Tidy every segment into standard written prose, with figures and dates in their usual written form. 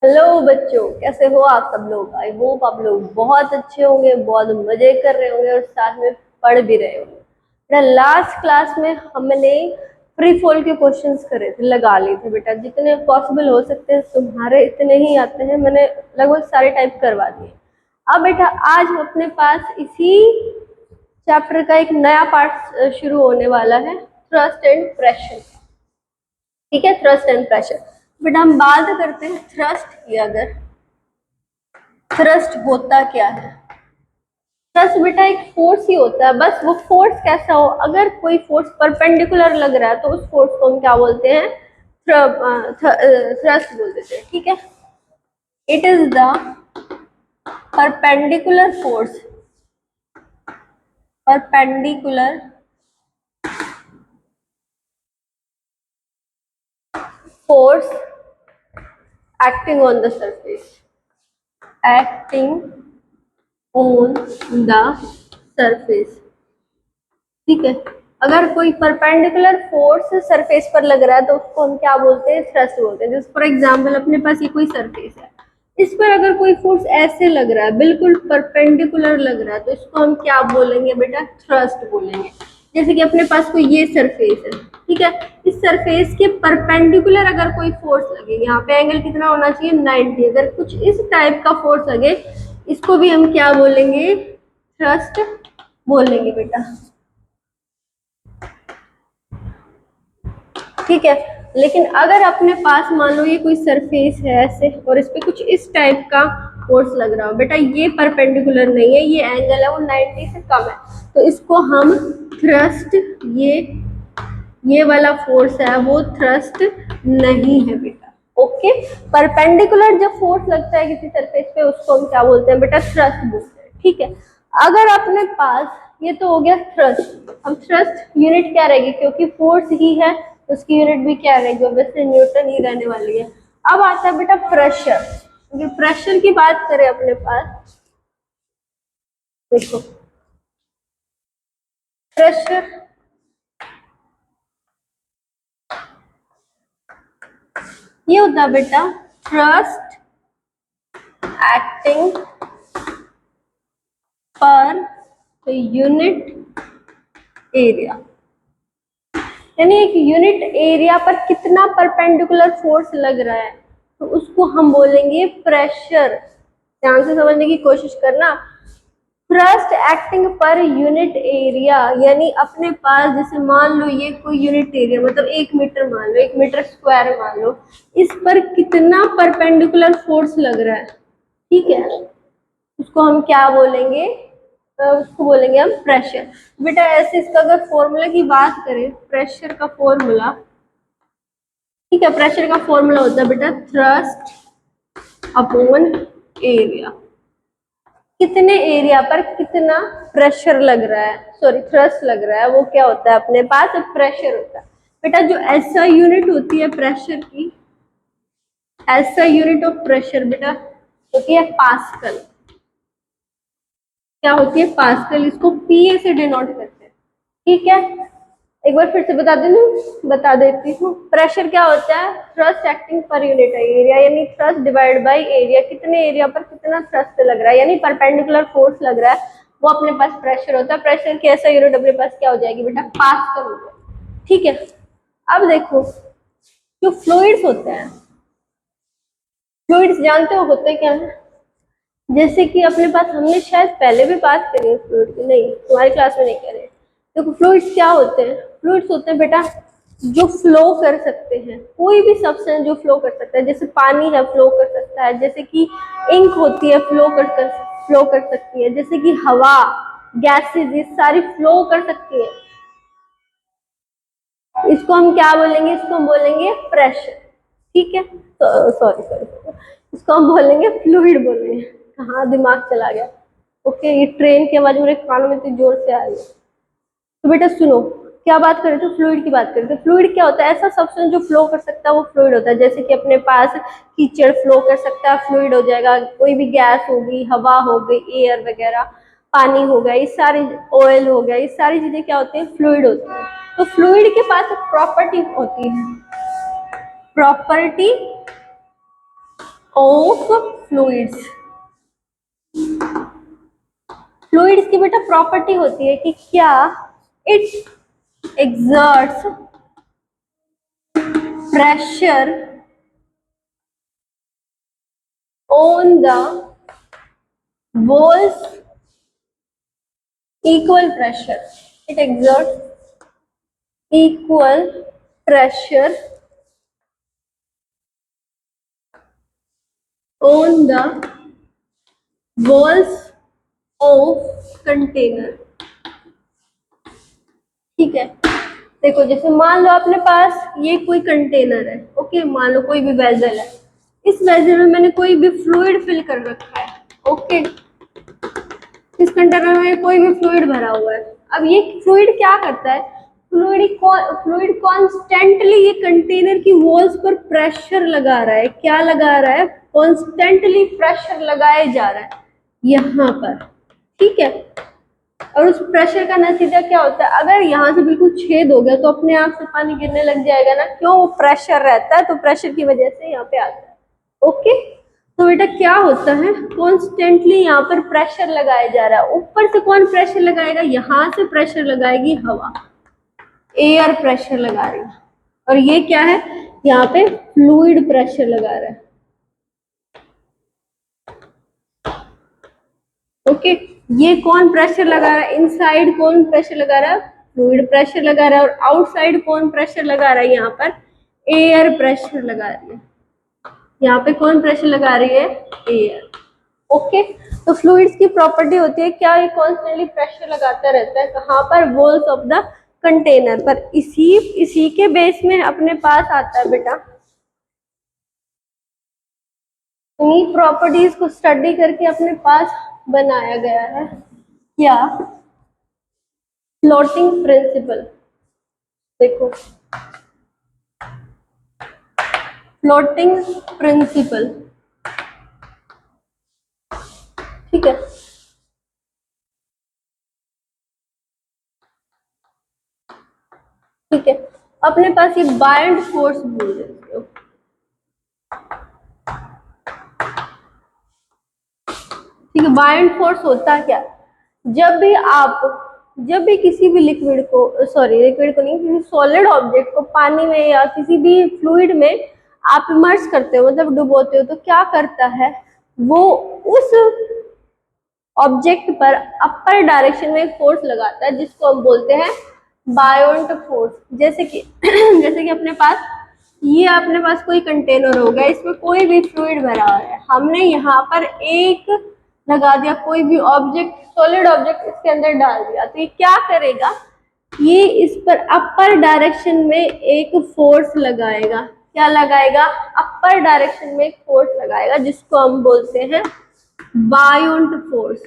Hello बच्चों, कैसे हो आप सब लोग। आई होप आप लोग बहुत अच्छे होंगे, बहुत मजे कर रहे होंगे और साथ में पढ़ भी रहे होंगे। बेटा लास्ट क्लास में हमने फ्री फॉल के क्वेश्चंस करे थे, लगा लिए थे। बेटा जितने पॉसिबल हो सकते हैं, तुम्हारे इतने ही आते हैं, मैंने लगभग सारे टाइप करवा दिए। अब बेटा आज अपने पास इसी चैप्टर का एक नया पार्ट शुरू होने वाला है, थ्रस्ट एंड प्रेशर। ठीक है, थ्रस्ट एंड प्रेशर। बेटा हम बात करते हैं थ्रस्ट की। अगर थ्रस्ट होता क्या है? थ्रस्ट बेटा एक फोर्स ही होता है, बस वो फोर्स कैसा हो, अगर कोई फोर्स परपेंडिकुलर लग रहा है तो उस फोर्स को हम क्या बोलते हैं? थ्रस्ट बोल देते हैं। ठीक है, it is the perpendicular force, perpendicular force acting on the surface, acting on the surface। ठीक है, अगर कोई परपेंडिकुलर फोर्स सरफेस पर लग रहा है तो उसको हम क्या बोलते हैं? थ्रस्ट बोलते हैं। जैसे फॉर एग्जांपल अपने पास ये कोई सरफेस है, इस पर अगर कोई फोर्स ऐसे लग रहा है, बिल्कुल परपेंडिकुलर लग रहा है, तो इसको हम क्या बोलेंगे बेटा? थ्रस्ट बोलेंगे। जैसे कि अपने पास कोई ये सरफेस है, ठीक है, इस सरफेस के परपेंडिकुलर अगर कोई फोर्स लगे, यहाँ पे एंगल कितना होना चाहिए? 90। अगर कुछ इस टाइप का फोर्स लगे, इसको भी हम क्या बोलेंगे? थ्रस्ट बोलेंगे बेटा। ठीक है, लेकिन अगर अपने पास मान लो ये कोई सरफेस है ऐसे और इस पे कुछ इस टाइप का फोर्स लग रहा हो, बेटा ये परपेंडिकुलर नहीं है, ये एंगल है वो 90 से कम है, तो इसको हम थ्रस्ट, ये वाला फोर्स है वो थ्रस्ट नहीं है बेटा। ओके, परपेंडिकुलर जब फोर्स लगता है किसी सरफेस पे उसको हम क्या बोलते हैं बेटा? थ्रस्ट बोलते हैं। ठीक है, अगर अपने पास ये तो हो गया थ्रस्ट, अब थ्रस्ट यूनिट क्या रहेगी? क्योंकि फोर्स ही है तो उसकी यूनिट भी क्या रहेगी? ऑब्वियसली न्यूटन ही रहने वाली है। अब आता है बेटा प्रेशर। अगर प्रेशर की बात करें अपने पास, देखो प्रेशर ये होता है बेटा thrust acting per unit area, यानी एक यूनिट एरिया पर कितना परपेंडिकुलर फोर्स लग रहा है तो उसको हम बोलेंगे प्रेशर। ध्यान से समझने की कोशिश करना। Thrust acting per unit area, यानी अपने पास जैसे मान लो ये कोई यूनिट एरिया मतलब 1 मीटर मान लो, 1 मीटर स्क्वायर मान लो, इस पर कितना परपेंडिकुलर फोर्स लग रहा है, ठीक है, उसको हम क्या बोलेंगे? उसको बोलेंगे हम प्रेशर। बेटा ऐसे इसका अगर फॉर्मूला की बात करें, प्रेशर का फॉर्मूला, ठीक है, प्रेशर का फॉर्मूला होता है बेटा थ्रस्ट अपॉन एरिया। कितने एरिया पर कितना प्रेशर लग रहा है, सॉरी थ्रस्ट लग रहा है, वो क्या होता है अपने पास? प्रेशर होता है। बेटा जो ऐसा यूनिट होती है प्रेशर की, ऐसा यूनिट ऑफ प्रेशर बेटा होती है पास्कल। क्या होती है? पास्कल। इसको पीए से डिनोट करते हैं। ठीक है, एक बार फिर से बता देती हूँ। प्रेशर क्या होता है? Thrust acting per unit area, यानी थ्रस्ट डिवाइड बाय एरिया। कितने एरिया पर कितना थ्रस्ट लग रहा है, यानी परपेंडिकुलर फोर्स लग रहा है, वो अपने पास प्रेशर होता है। प्रेशर की ऐसा यूनिट अपने पास क्या हो जाएगी बेटा? पास्कल हो जाएगी। ठीक है, अब देखो जो फ्लूइड्स होते हैं, फ्लूइड्स जानते हो होते क्या है? जैसे कि अपने पास हमने शायद पहले भी बात करी है फ्लूइड की, नहीं तुम्हारी क्लास में नहीं करे। देखो फ्लूइड्स क्या होते हैं? फ्लूइड्स होते हैं बेटा जो फ्लो कर सकते हैं, कोई भी सब्सटेंस जो फ्लो कर सकता है, जैसे पानी है फ्लो कर सकता है, जैसे कि इंक होती है फ्लो कर सकती है, जैसे कि हवा, गैसेज, ये सारी फ्लो कर सकती है। इसको हम क्या बोलेंगे? इसको हम बोलेंगे प्रेशर। ठीक है, तो सॉरी सॉरी, इसको हम बोलेंगे फ्लूइड बोलेंगे। कहाँ दिमाग चला गया। ओके, ये ट्रेन की आवाज मेरे कानों में इतनी जोर से आ रही है। तो बेटा सुनो, क्या बात करें? तो फ्लूइड की बात करें तो फ्लूइड क्या होता है? ऐसा सब्सटेंस जो फ्लो कर सकता है वो फ्लूइड होता है। जैसे कि अपने पास कीचड़ फ्लो कर सकता है, फ्लूइड हो जाएगा। कोई भी गैस होगी, हवा हो गई, एयर वगैरह, पानी हो गया, ये सारी, ऑयल हो गया, ये सारी चीजें क्या होती है? फ्लूइड होती है। तो फ्लूइड के पास एक प्रॉपर्टी होती है, प्रॉपर्टी ऑफ फ्लूइड्स। फ्लूइड्स की बेटा प्रॉपर्टी होती है कि क्या it exerts pressure on the walls, equal pressure. It exerts equal pressure on the walls of container. ठीक है, देखो जैसे मान लो अपने पास ये कोई कंटेनर है, ओके, मान लो कोई भी वेजल है, इस वेजल में मैंने कोई भी फ्लूइड फिल कर रखा है, ओके, इस कंटेनर में कोई भी फ्लूइड भरा हुआ है। अब ये फ्लूइड क्या करता है, फ्लूइड कॉन्स्टेंटली ये कंटेनर की वॉल्स पर प्रेशर लगा रहा है, क्या लगा रहा है, कॉन्स्टेंटली प्रेशर लगाया जा रहा है यहाँ पर, ठीक है। और उस प्रेशर का नतीजा क्या होता है, अगर यहाँ से बिल्कुल छेद हो गया तो अपने आप से पानी गिरने लग जाएगा ना, क्यों, वो प्रेशर रहता है, तो प्रेशर की वजह से यहाँ पे आता है, ओके। तो बेटा क्या होता है, कॉन्स्टेंटली यहाँ पर प्रेशर लगाया जा रहा है, ऊपर से कौन प्रेशर लगाएगा, यहाँ से प्रेशर लगाएगी हवा, एयर प्रेशर लगा रही है, और ये क्या है, यहाँ पे फ्लूइड प्रेशर लगा रहा है, ओके। ये कौन प्रेशर लगा रहा है, इनसाइड कौन प्रेशर लगा रहा है, फ्लूइड प्रेशर लगा रहा है, और आउटसाइड कौन प्रेशर लगा रहा है, यहाँ पर एयर प्रेशर लगा रही है, यहाँ पे कौन प्रेशर लगा रही है, एयर, ओके। तो फ्लूइड्स की प्रॉपर्टी होती है क्या, ये कॉन्स्टेंटली प्रेशर लगाता रहता है, कहाँ पर, वॉल्स ऑफ द कंटेनर पर। इसी के बेस में अपने पास आता है बेटा, इन्हीं प्रॉपर्टीज को स्टडी करके अपने पास बनाया गया है क्या, फ्लोटिंग प्रिंसिपल। देखो फ्लोटिंग प्रिंसिपल, ठीक है, ठीक है। अपने पास ये बायंड फोर्स बोल देते हो, ठीक है। बायंड फोर्स होता क्या, जब भी किसी भी लिक्विड को, सॉरी लिक्विड को नहीं, किसी सॉलिड ऑब्जेक्ट को पानी में या किसी भी फ्लूइड में आप इमर्स करते हो, मतलब डुबोते हो, तो क्या करता है, वो उस ऑब्जेक्ट पर अपर डायरेक्शन में एक फोर्स लगाता है जिसको हम बोलते हैं बायोंट फोर्स। जैसे कि जैसे कि अपने पास कोई कंटेनर हो गया, इसमें कोई भी फ्लूइड भरा हुआ है, हमने यहाँ पर एक लगा दिया, कोई भी ऑब्जेक्ट, सॉलिड ऑब्जेक्ट इसके अंदर डाल दिया, तो ये क्या करेगा, ये इस पर अपर डायरेक्शन में एक फोर्स लगाएगा, क्या लगाएगा, अपर डायरेक्शन में एक फोर्स लगाएगा जिसको हम बोलते हैं बायोंट फोर्स।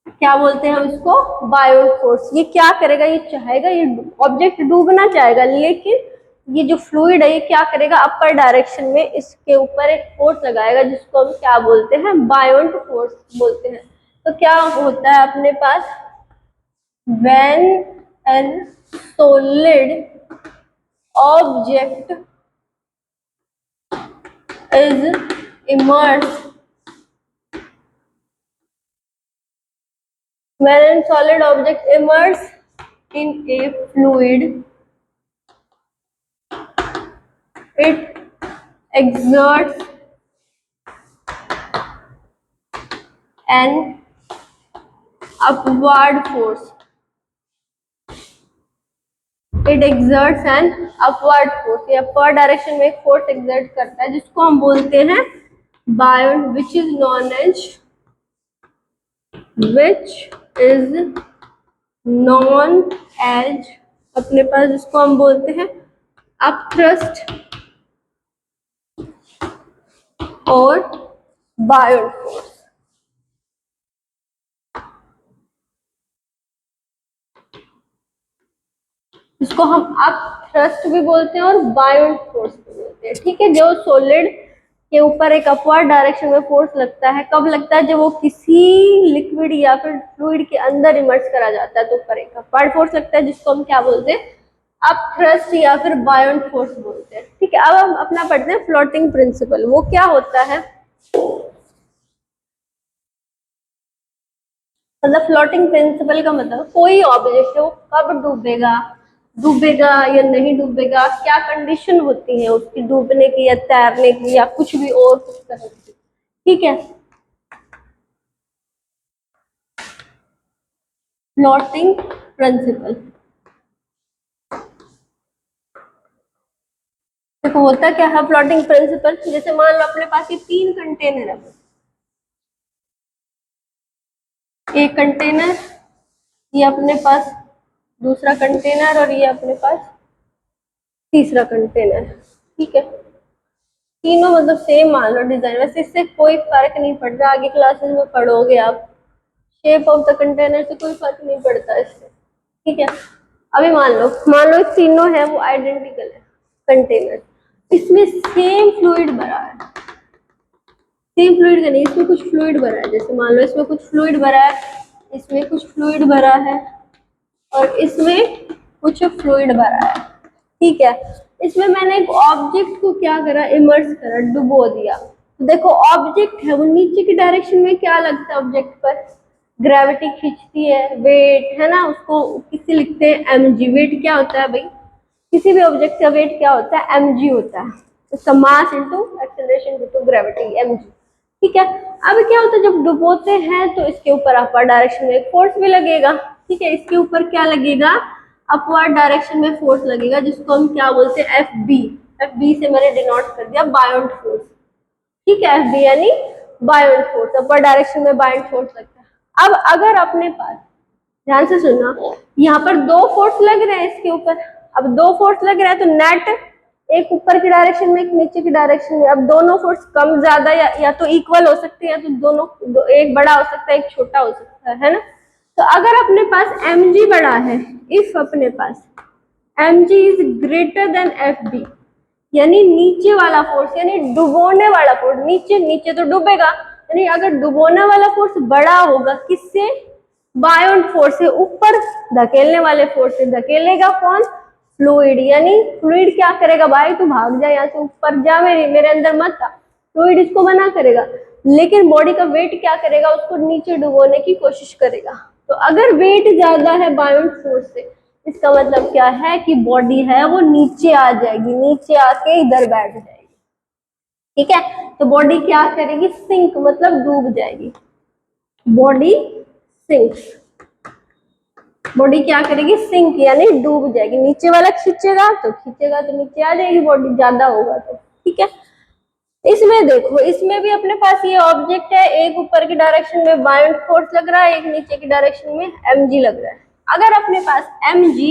क्या बोलते हैं हम इसको, बायोंट फोर्स। ये क्या करेगा, ये चाहेगा, ये ऑब्जेक्ट डूबना चाहेगा, लेकिन ये जो फ्लूइड है ये क्या करेगा, अपर डायरेक्शन में इसके ऊपर एक फोर्स लगाएगा जिसको हम क्या बोलते हैं, बायोंट फोर्स बोलते हैं। तो क्या होता है अपने पास, when an solid object is immersed, when a solid object immersed in a fluid, it exerts an upward force. It exerts an upward force, ये upward direction में एक फोर्स exert करता है जिसको हम बोलते हैं बायोंट, which is known as अपने पास जिसको हम बोलते हैं अपथ्रस्ट और बायोंट फोर्स। इसको हम अपथ्रस्ट भी बोलते हैं और बायोंट फोर्स भी बोलते हैं, ठीक है। जो सॉलिड के ऊपर एक अपवर्ड डायरेक्शन में फोर्स लगता है, कब लगता है, जब वो किसी लिक्विड या फिर फ्लूइड के अंदर इमर्स करा जाता है, तो ऊपर एक अपवर्ड फोर्स लगता है जिसको हम क्या बोलते हैं, आप थ्रस्ट या फिर बायोंट फोर्स बोलते हैं। ठीक है, अब हम अपना पढ़ते हैं फ्लोटिंग प्रिंसिपल। वो क्या होता है? मतलब फ्लोटिंग प्रिंसिपल का मतलब कोई ऑब्जेक्ट है वो कब डूबेगा, डूबेगा या नहीं डूबेगा, क्या कंडीशन होती है उसकी डूबने की या तैरने की या कुछ भी और कुछ तरह की। ठीक है, फ्लोटिंग प्रिंसिपल देखो होता क्या है फ्लोटिंग प्रिंसिपल। जैसे मान लो अपने पास ये 3 कंटेनर है, एक कंटेनर, ये अपने पास दूसरा कंटेनर और ये अपने पास तीसरा कंटेनर। ठीक है, तीनों मतलब सेम मान लो डिजाइन, वैसे इससे कोई फर्क नहीं पड़ रहा, आगे क्लासेस में पढ़ोगे आप, शेप ऑफ द कंटेनर से कोई फर्क नहीं पड़ता इससे। ठीक है, अभी मान लो तीनों है वो आइडेंटिकल है कंटेनर, इसमें सेम फ्लूइड भरा है, सेम फ्लूइड का नहीं, इसमें कुछ फ्लूइड भरा है। जैसे मान लो इसमें कुछ फ्लूइड भरा है, इसमें कुछ फ्लूइड भरा है और इसमें कुछ फ्लूइड भरा है। ठीक है, इसमें मैंने एक ऑब्जेक्ट को क्या करा, इमर्स करा, डुबो दिया। तो देखो ऑब्जेक्ट है वो नीचे की डायरेक्शन में क्या लगता है ऑब्जेक्ट पर, ग्रेविटी खींचती है, वेट है ना, उसको किसी लिखते हैं mg। वेट क्या होता है भाई, किसी भी ऑब्जेक्ट का वेट क्या होता है, mg होता है, तो mass into acceleration due to gravity, mg। ठीक है, अब क्या होता है जब डुबोते हैं तो इसके ऊपर अपर डायरेक्शन में एक फोर्स भी लगेगा। ठीक है, इसके ऊपर क्या लगेगा, अपवर्ड डायरेक्शन में फोर्स लगेगा, जिसको हम क्या बोलते हैं, एफ बी। एफ बी से मैंने डिनोट कर दिया बायोंट फोर्स। ठीक है, एफ बी यानी बायोंट फोर्स, अपर डायरेक्शन में बायोंट फोर्स लगता है। अब अगर अपने पास, ध्यान से सुनना, यहाँ पर दो फोर्स लग रहे हैं इसके ऊपर, अब दो फोर्स लग रहा है तो नेट एक ऊपर की डायरेक्शन में एक नीचे की डायरेक्शन में, अब दोनों फोर्स कम ज्यादा या तो इक्वल हो सकते हैं, या तो दोनों एक बड़ा हो सकता है एक छोटा हो सकता है ना। तो अगर अपने पास mg बड़ा है, इफ अपने पास mg is greater than fb, यानी नीचे वाला फोर्स यानी डुबोने वाला फोर्स, नीचे नीचे तो डूबेगा, यानी अगर डुबोने वाला फोर्स बड़ा होगा किससे, बायोंट फोर्स से, ऊपर धकेलने वाले फोर्स से धकेलेगा कौन, फ्लूइड। यानी फ्लूइड क्या करेगा, भाई तू भाग जा यहाँ से, ऊपर जा, मेरे अंदर मत आ, फ्लूइड इसको मना करेगा। लेकिन बॉडी का वेट क्या करेगा, उसको नीचे डुबोने की कोशिश करेगा। तो अगर वेट ज्यादा है बायोंट फोर्स से, इसका मतलब क्या है कि बॉडी है वो नीचे आ जाएगी, नीचे आके इधर बैठ जाएगी। ठीक है, तो बॉडी क्या करेगी, सिंक मतलब डूब जाएगी, बॉडी सिंक, बॉडी क्या करेगी, सिंक यानी डूब जाएगी। नीचे वाला खींचेगा तो नीचे आ जाएगी बॉडी, ज्यादा होगा तो। ठीक है, इसमें देखो, इसमें भी अपने पास ये ऑब्जेक्ट है, एक ऊपर की डायरेक्शन में बायोंट फोर्स लग रहा है, एक नीचे की डायरेक्शन में mg लग रहा है। अगर अपने पास mg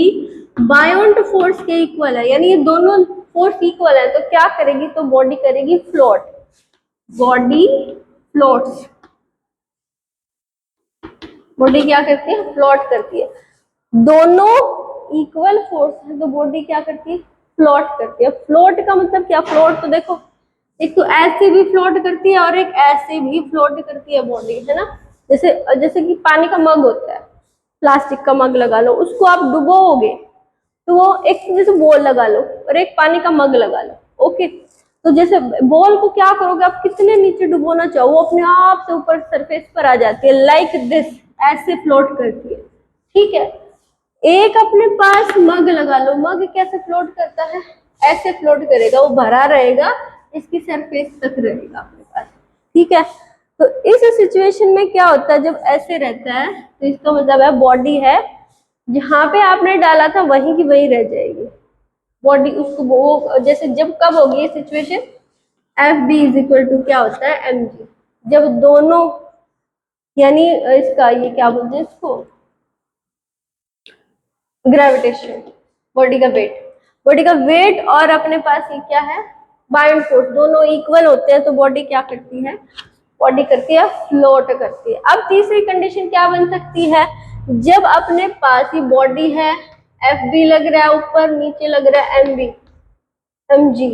बायोंट फोर्स के इक्वल है, यानी ये दोनों फोर्स इक्वल है, तो क्या करेगी, तो बॉडी करेगी फ्लोट, बॉडी फ्लोट्स, बॉडी क्या करती है, फ्लोट करती है। दोनों इक्वल फोर्स है तो बॉडी क्या करती है, फ्लोट करती है। फ्लोट का मतलब क्या, फ्लोट तो देखो, एक तो ऐसे भी फ्लोट करती है और एक ऐसे भी फ्लोट करती है बॉडी, है ना। जैसे जैसे कि पानी का मग होता है, प्लास्टिक का मग लगा लो, उसको आप डुबोगे तो वो एक जैसे बॉल लगा लो और एक पानी का मग लगा लो, ओके। तो जैसे बॉल को क्या करोगे आप, कितने नीचे डुबोना चाहो वो अपने आप से ऊपर सरफेस पर आ जाती है, लाइक दिस, ऐसे फ्लोट करती है। ठीक है, एक अपने पास मग लगा लो, मग कैसे फ्लोट करता है, ऐसे फ्लोट करेगा, वो भरा रहेगा, इसकी सरफेस तक रहेगा अपने पास। ठीक है, तो इस सिचुएशन में क्या होता है, जब ऐसे रहता है तो इसका मतलब है बॉडी है, जहां पे आपने डाला था वहीं की वहीं रह जाएगी बॉडी, उसको वो जैसे जब कब होगी ये situation, F B is equal to क्या होता है, एम जी, जब दोनों, यानी इसका ये क्या बोलते हैं इसको, ग्रेविटेशन, बॉडी का वेट और अपने पास ये क्या है, बायोंट फोर्स, दोनों इक्वल होते हैं तो बॉडी क्या करती है, बॉडी करती है फ्लोट करती है। अब तीसरी कंडीशन क्या बन सकती है, जब अपने पास ये बॉडी है, एफ बी लग रहा है ऊपर, नीचे लग रहा है एम बी, एम जी,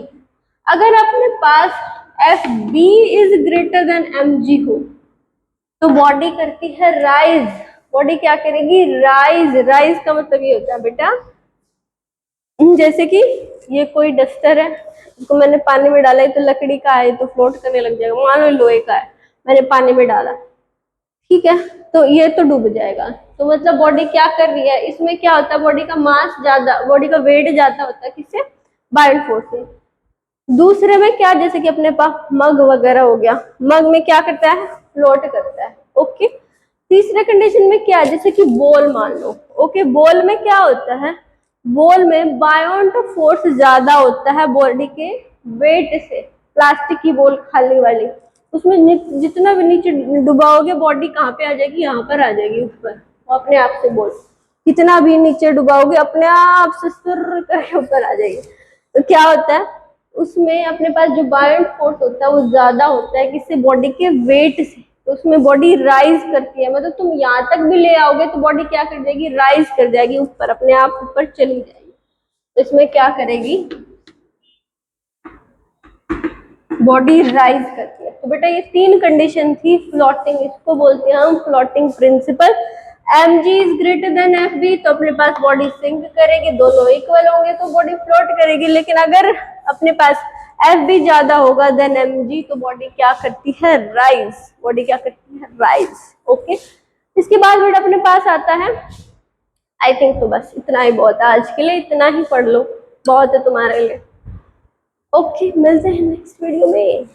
अगर अपने पास F B is greater than M G हो तो बॉडी करती है राइज, बॉडी क्या करेगी, राइज, राइज का मतलब ये होता है बेटा जैसे कि ये कोई डस्टर है, इसको मैंने पानी में डाला है, तो लकड़ी का है तो फ्लोट करने लग जाएगा। मान लो लोहे का है, मैंने पानी में डाला, ठीक है, तो ये तो डूब जाएगा। तो मतलब बॉडी क्या कर रही है, इसमें क्या होता है, बॉडी का मास ज्यादा, बॉडी का वेट ज्यादा होता है, किससे, बायोट फोर्स से। दूसरे में क्या, जैसे कि अपने पास मग वगैरह हो गया, मग में क्या करता है, फ्लोट करता है, ओके। तीसरे कंडीशन में क्या है, जैसे कि बॉल मान लो, ओके, बॉल में क्या होता है, बॉल में बायोट फोर्स ज्यादा होता है बॉडी के वेट से। प्लास्टिक की बॉल खाली वाली, उसमें जितना भी नीचे डुबाओगे बॉडी कहाँ पे आ जाएगी, यहाँ पर आ जाएगी ऊपर, वो अपने आप से बॉल कितना भी नीचे डुबाओगे अपने आप से सुर करके ऊपर आ जाएगी। तो क्या होता है, उसमें अपने पास जो बायोट फोर्स होता है वो ज्यादा होता है, किससे, बॉडी के वेट से। तो उसमें बॉडी राइज करती है, मतलब तुम यहाँ तक भी ले आओगे तो बॉडी क्या कर जाएगी, राइज कर जाएगी ऊपर, अपने आप ऊपर चली जाएगी। तो इसमें क्या करेगी, बॉडी राइज करती है। तो बेटा ये तीन कंडीशन थी फ्लोटिंग, इसको बोलते हैं हम floating principle. mg is greater than fb, तो अपने पास बॉडी सिंक करेगी, दोनों इक्वल होंगे तो बॉडी फ्लोट करेगी। लेकिन अगर अपने पास fb ज्यादा होगा देन mg, तो बॉडी क्या करती है, राइज, बॉडी क्या करती है, राइज, ओके। इसके बाद बेटा अपने पास आता है, आई थिंक तो बस इतना ही बहुत है आज के लिए, इतना ही पढ़ लो, बहुत है तुम्हारे लिए। ओके, मिलते हैं नेक्स्ट वीडियो में।